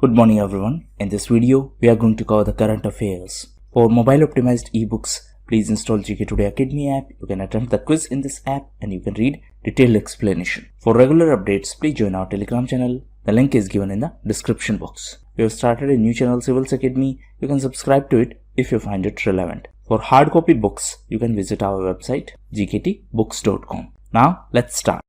Good morning everyone. In this video, we are going to cover the current affairs. For mobile optimized ebooks, please install GKToday Academy app. You can attempt the quiz in this app and you can read detailed explanation. For regular updates, please join our Telegram channel. The link is given in the description box. We have started a new channel, Civils Academy. You can subscribe to it if you find it relevant. For hard copy books, you can visit our website gktbooks.com. Now, let's start.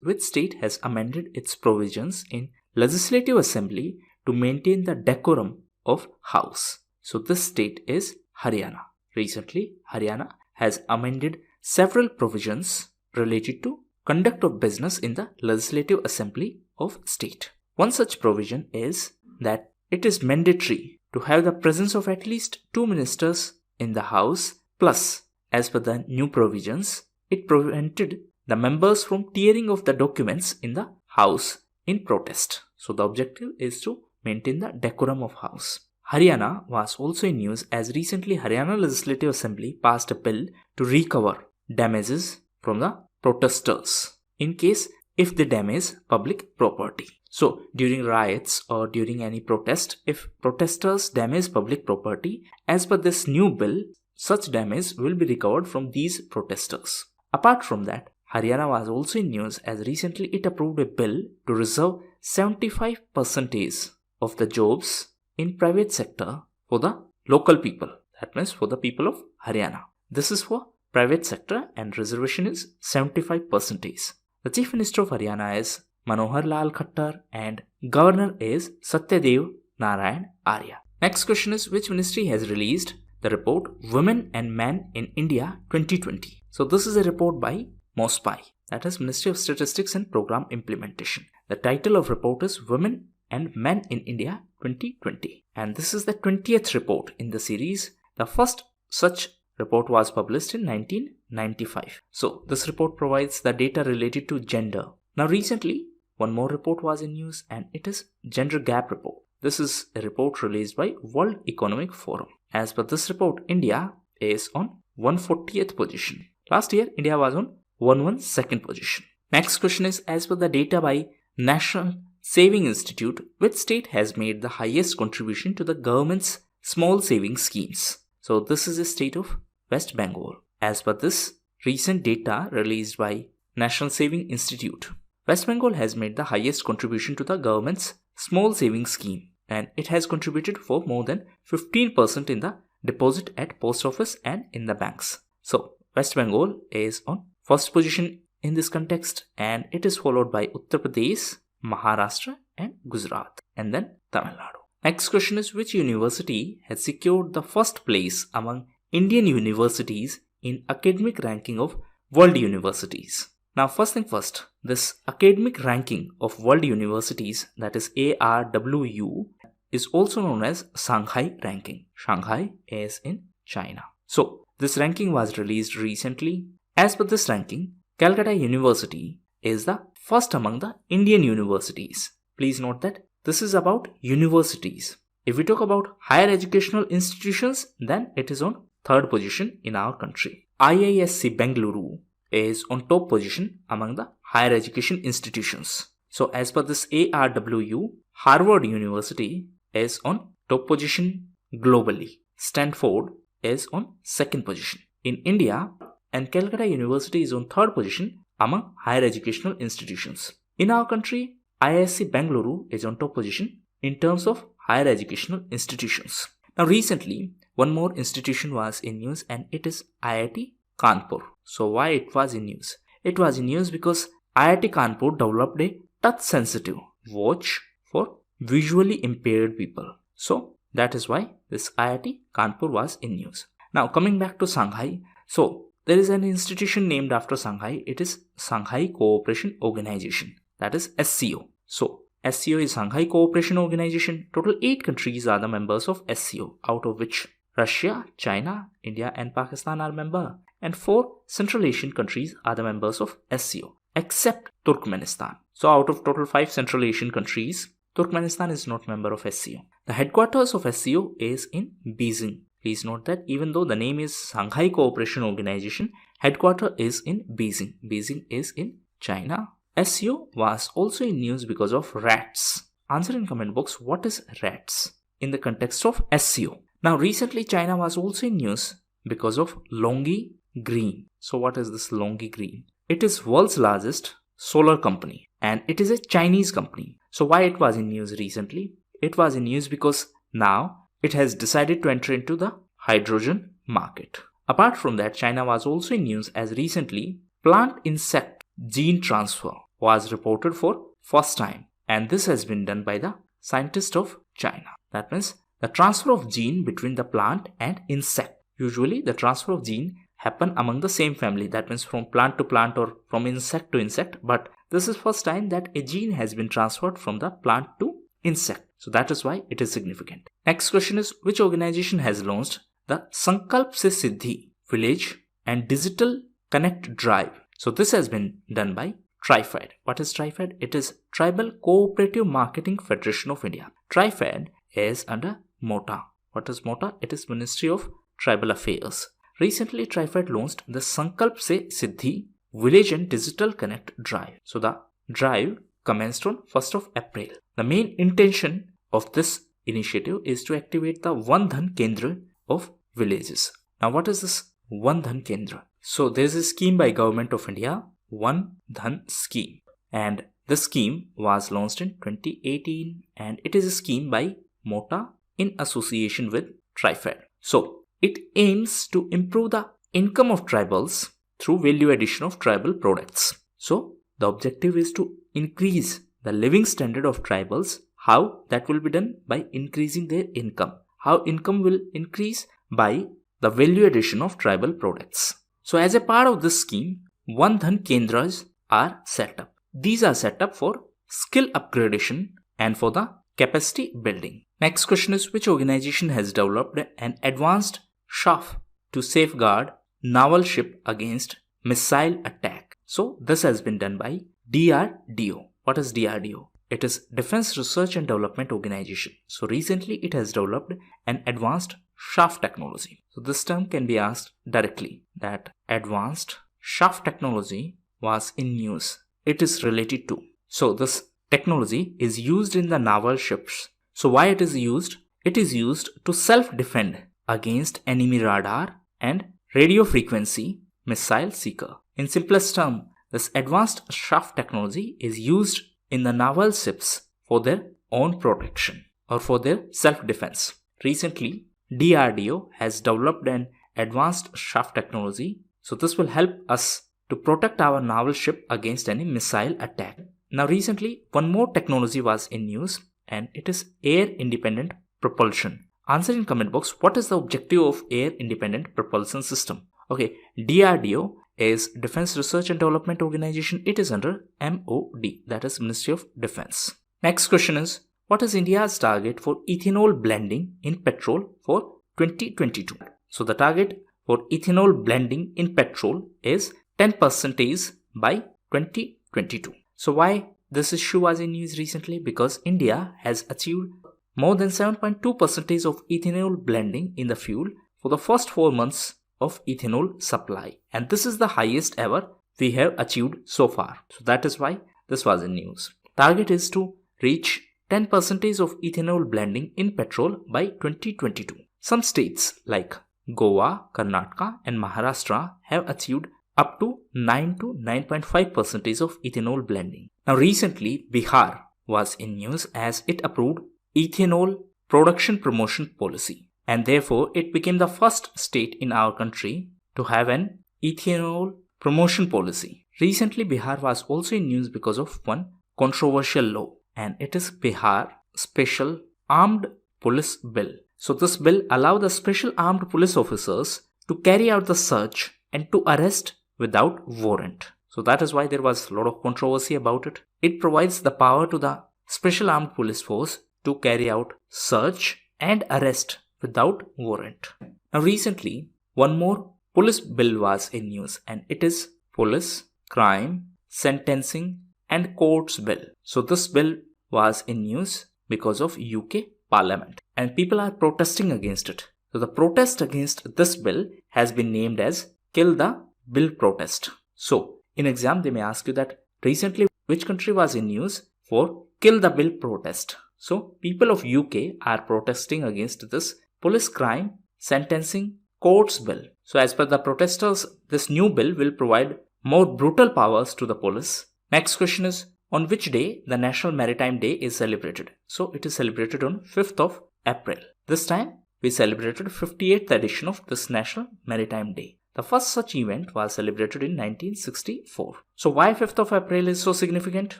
Which state has amended its provisions in Legislative Assembly to maintain the decorum of House? So this state is Haryana. Recently, Haryana has amended several provisions related to conduct of business in the Legislative Assembly of state. One such provision is that it is mandatory to have the presence of at least 2 ministers in the House, plus, as per the new provisions, it prevented the members from tearing of the documents in the House in protest. So the objective is to maintain the decorum of House. Haryana was also in news as recently Haryana Legislative Assembly passed a bill to recover damages from the protesters in case if they damage public property. So during riots or during any protest, if protesters damage public property, as per this new bill, such damage will be recovered from these protesters. Apart from that, Haryana was also in news as recently it approved a bill to reserve 75% of the jobs in private sector for the local people. That means for the people of Haryana. This is for private sector and reservation is 75%. The Chief Minister of Haryana is Manohar Lal Khattar and Governor is Satyadev Narayan Arya. Next question is, which ministry has released the report Women and Men in India 2020? So this is a report by MOSPI, that is Ministry of Statistics and Program Implementation. The title of report is Women and Men in India 2020. And this is the 20th report in the series. The first such report was published in 1995. So this report provides the data related to gender. Now recently, one more report was in news and it is Gender Gap Report. This is a report released by World Economic Forum. As per this report, India is on 140th position. Last year, India was on 112nd position. Next question is, as per the data by National Saving Institute, which state has made the highest contribution to the government's small saving schemes? So this is the state of West Bengal. As per this recent data released by National Saving Institute, West Bengal has made the highest contribution to the government's small saving scheme and it has contributed for more than 15% in the deposit at post office and in the banks. So West Bengal is on first position in this context and it is followed by Uttar Pradesh, Maharashtra and Gujarat and then Tamil Nadu. Next question is, which university has secured the first place among Indian universities in academic ranking of world universities? Now first thing first, this academic ranking of world universities, that is ARWU, is also known as Shanghai ranking. Shanghai is in China. So this ranking was released recently. As per this ranking, Calcutta University is the first among the Indian universities. Please note that this is about universities. If we talk about higher educational institutions, then it is on third position in our country. IISc Bengaluru is on top position among the higher education institutions. So as per this ARWU, Harvard University is on top position globally. Stanford is on second position in India and Calcutta University is on third position among higher educational institutions. In our country, IISc Bengaluru is on top position in terms of higher educational institutions. Now recently, one more institution was in news and it is IIT Kanpur. So why it was in news? It was in news because IIT Kanpur developed a touch-sensitive watch for visually impaired people. So that is why this IIT Kanpur was in news. Now coming back to Shanghai. So there is an institution named after Shanghai. It is Shanghai Cooperation Organization. That is SCO. So SCO is Shanghai Cooperation Organization. Total 8 countries are the members of SCO, out of which Russia, China, India and Pakistan are members. And 4 Central Asian countries are the members of SCO, except Turkmenistan. So out of total 5 Central Asian countries, Turkmenistan is not member of SCO. The headquarters of SCO is in Beijing. Please note that even though the name is Shanghai Cooperation Organization, headquarters is in Beijing. Beijing is in China. SCO was also in news because of rats. Answer in comment box what is RATS in the context of SEO. Now recently China was also in news because of Longi Green. So what is this Longi Green? It is world's largest solar company and it is a Chinese company. So why it was in news recently? It was in news because now it has decided to enter into the hydrogen market. Apart from that, China was also in news as recently plant insect gene transfer was reported for first time, and this has been done by the scientists of China. That means the transfer of gene between the plant and insect. Usually the transfer of gene happen among the same family, that means from plant to plant or from insect to insect, but this is first time that a gene has been transferred from the plant to insect. So that is why it is significant. Next question is, which organization has launched the Sankalp Se Siddhi Village and Digital Connect Drive? So this has been done by TriFed. What is TriFed? It is Tribal Cooperative Marketing Federation of India. TriFed is under MOTA. What is MOTA? It is Ministry of Tribal Affairs. Recently, TriFed launched the Sankalp Se Siddhi Village and Digital Connect Drive. So the drive commenced on 1st of April. The main intention of this initiative is to activate the One Dhan Kendra of villages. Now what is this One Dhan Kendra? So there is a scheme by Government of India, One Dhan scheme, and the scheme was launched in 2018 and it is a scheme by MOTA in association with TriFed. So it aims to improve the income of tribals through value addition of tribal products. So the objective is to increase the living standard of tribals. How? That will be done by increasing their income. How income will increase? By the value addition of tribal products. So as a part of this scheme, One Dhan Kendras are set up. These are set up for skill upgradation and for the capacity building. Next question is, which organization has developed an advanced shaft to safeguard naval ship against missile attack? So this has been done by DRDO. What is DRDO? It is Defense Research and Development Organization. So recently it has developed an advanced shaft technology. So this term can be asked directly, that advanced shaft technology was in news. It is related to. So this technology is used in the naval ships. So why it is used? It is used to self-defend against enemy radar and radio frequency missile seeker. In simplest term, this advanced shaft technology is used in the naval ships for their own protection or for their self-defense. Recently, DRDO has developed an advanced shaft technology. So this will help us to protect our naval ship against any missile attack. Now recently, one more technology was in news and it is air independent propulsion. Answer in comment box, what is the objective of air independent propulsion system? Okay, DRDO is Defense Research and Development Organization. It is under MOD, that is Ministry of Defense. Next question is, what is India's target for ethanol blending in petrol for 2022? So the target for ethanol blending in petrol is 10% by 2022. So why this issue was in news recently? Because India has achieved more than 7.2% of ethanol blending in the fuel for the first 4 months of ethanol supply, and this is the highest ever we have achieved so far. So that is why this was in news. Target is to reach 10% of ethanol blending in petrol by 2022. Some states like Goa, Karnataka and Maharashtra have achieved up to 9 to 9.5% of ethanol blending. Now recently Bihar was in news as it approved ethanol production promotion policy, and therefore it became the first state in our country to have an ethanol promotion policy. Recently Bihar was also in news because of one controversial law, and it is Bihar Special Armed Police Bill. So this bill allows the special armed police officers to carry out the search and to arrest without warrant. So that is why there was a lot of controversy about it. It provides the power to the special armed police force to carry out search and arrest without warrant. Now recently, one more police bill was in news, and it is Police, Crime, Sentencing and Courts Bill. So this bill was in news because of UK Parliament, and people are protesting against it. So the protest against this bill has been named as Kill the Bill protest. So in exam they may ask you that recently which country was in news for Kill the Bill protest. So people of UK are protesting against this police crime sentencing courts bill. So as per the protesters, this new bill will provide more brutal powers to the police. Next question is, on which day the National Maritime Day is celebrated? So it is celebrated on 5th of April. This time we celebrated 58th edition of this National Maritime Day. The first such event was celebrated in 1964. So why 5th of April is so significant?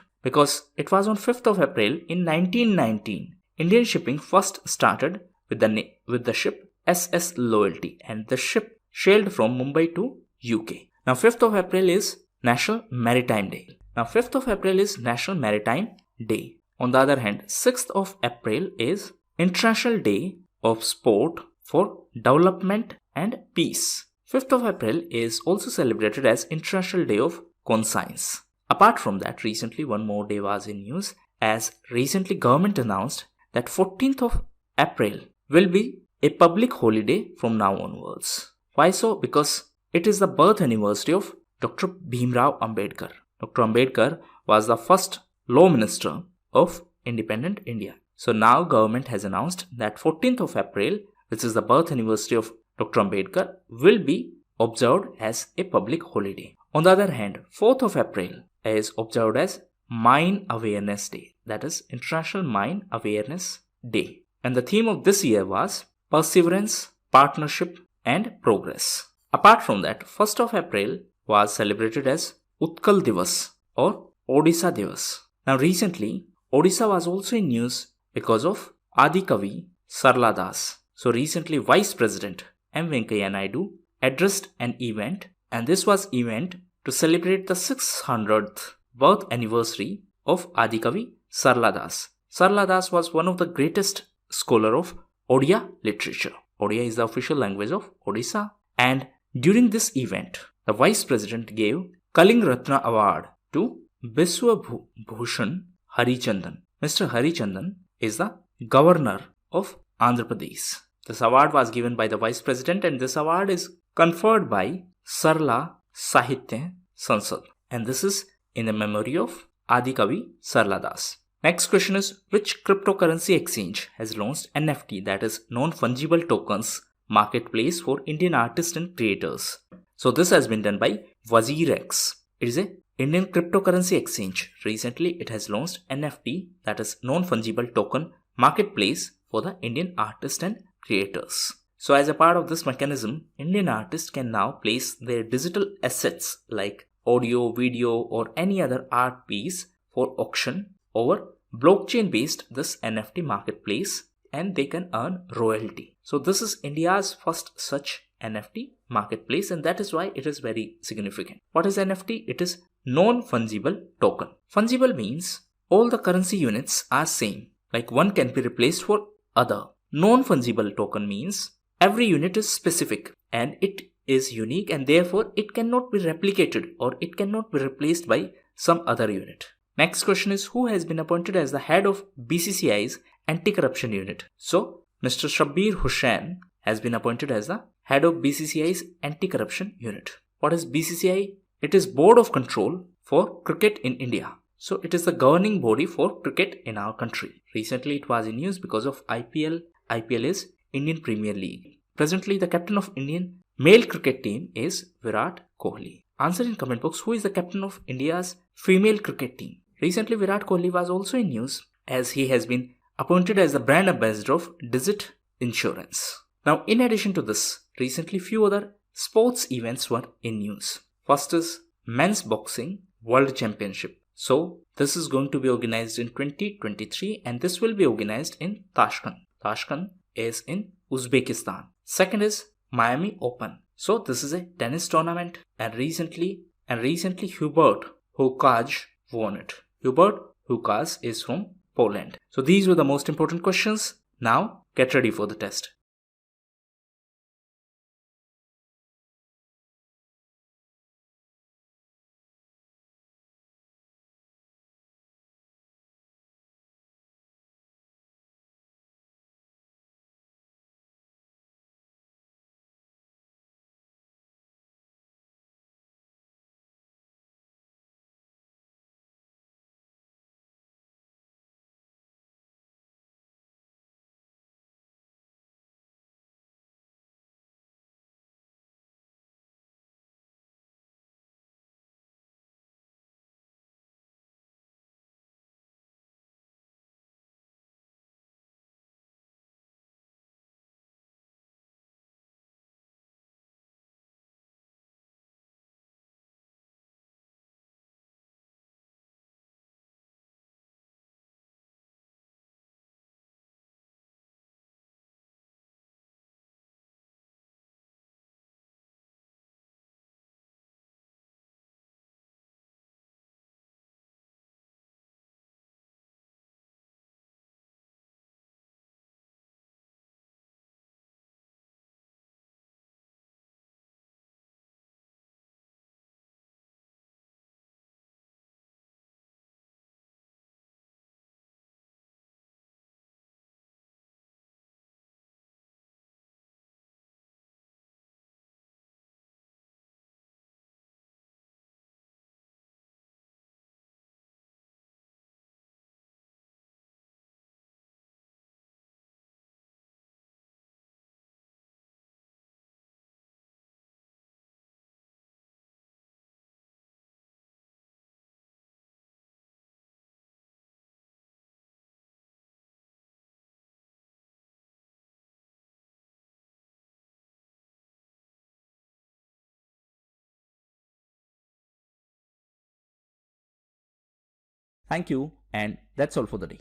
Because it was on 5th of April in 1919. Indian shipping first started with the ship SS Loyalty, and the ship sailed from Mumbai to UK. Now 5th of April is National Maritime Day. Now 5th of April is National Maritime Day. On the other hand, 6th of April is International Day of Sport for Development and Peace. 5th of April is also celebrated as International Day of Conscience. Apart from that, recently one more day was in news, as recently government announced that 14th of April will be a public holiday from now onwards. Why so? Because it is the birth anniversary of Dr. Bhimrao Ambedkar. Dr. Ambedkar was the first law minister of independent India. So now government has announced that 14th of April, which is the birth anniversary of Dr. Ambedkar, will be observed as a public holiday. On the other hand, 4th of April is observed as Mine Awareness Day, that is International Mine Awareness Day. And the theme of this year was Perseverance, Partnership and Progress. Apart from that, 1st of April was celebrated as Utkal Divas or Odisha Divas. Now recently, Odisha was also in news because of Adi Kavi Sarla Das. So recently, Vice President M. Venkaiah Naidu addressed an event, and this was event to celebrate the 600th birth anniversary of Adi Kavi Sarla Das. Sarla Das was one of the greatest scholar of Odia literature. Odia is the official language of Odisha, and during this event, the Vice President gave Kaling Ratna Award to Biswa Bhushan Harichandan. Mr. Harichandan is the Governor of Andhra Pradesh. This award was given by the Vice President, and this award is conferred by Sarla Sahitya Sansad, and this is in the memory of Adi Kavi Sarla Das. Next question is, which cryptocurrency exchange has launched NFT, that is non-fungible tokens marketplace for Indian artists and creators? So this has been done by WazirX. It is a Indian cryptocurrency exchange. Recently it has launched NFT, that is non-fungible token marketplace for the Indian artists and creators. So as a part of this mechanism, Indian artists can now place their digital assets like audio, video or any other art piece for auction over blockchain based this NFT marketplace, and they can earn royalty. So this is India's first such NFT marketplace, and that is why it is very significant. What is NFT? It is non-fungible token. Fungible means all the currency units are same, like one can be replaced for other. Non-fungible token means every unit is specific and it is unique, and therefore it cannot be replicated or it cannot be replaced by some other unit. Next question is, who has been appointed as the head of BCCI's anti-corruption unit? So Mr. Shabbir Hussain has been appointed as the head of BCCI's anti-corruption unit. What is BCCI? It is Board of Control for Cricket in India. So it is the governing body for cricket in our country. Recently it was in news because of IPL. IPL is Indian Premier League. Presently the captain of Indian male cricket team is Virat Kohli. Answer in comment box, who is the captain of India's female cricket team? Recently Virat Kohli was also in news as he has been appointed as the brand ambassador of Digit Insurance. Now in addition to this, recently few other sports events were in news. First is Men's Boxing World Championship. So this is going to be organized in 2023 and this will be organized in Tashkent. Tashkent is in Uzbekistan. Second is Miami Open. So this is a tennis tournament and recently Hubert Hurkacz won it. Hubert Hurkacz is from Poland. So these were the most important questions. Now get ready for the test. Thank you, and that's all for the day.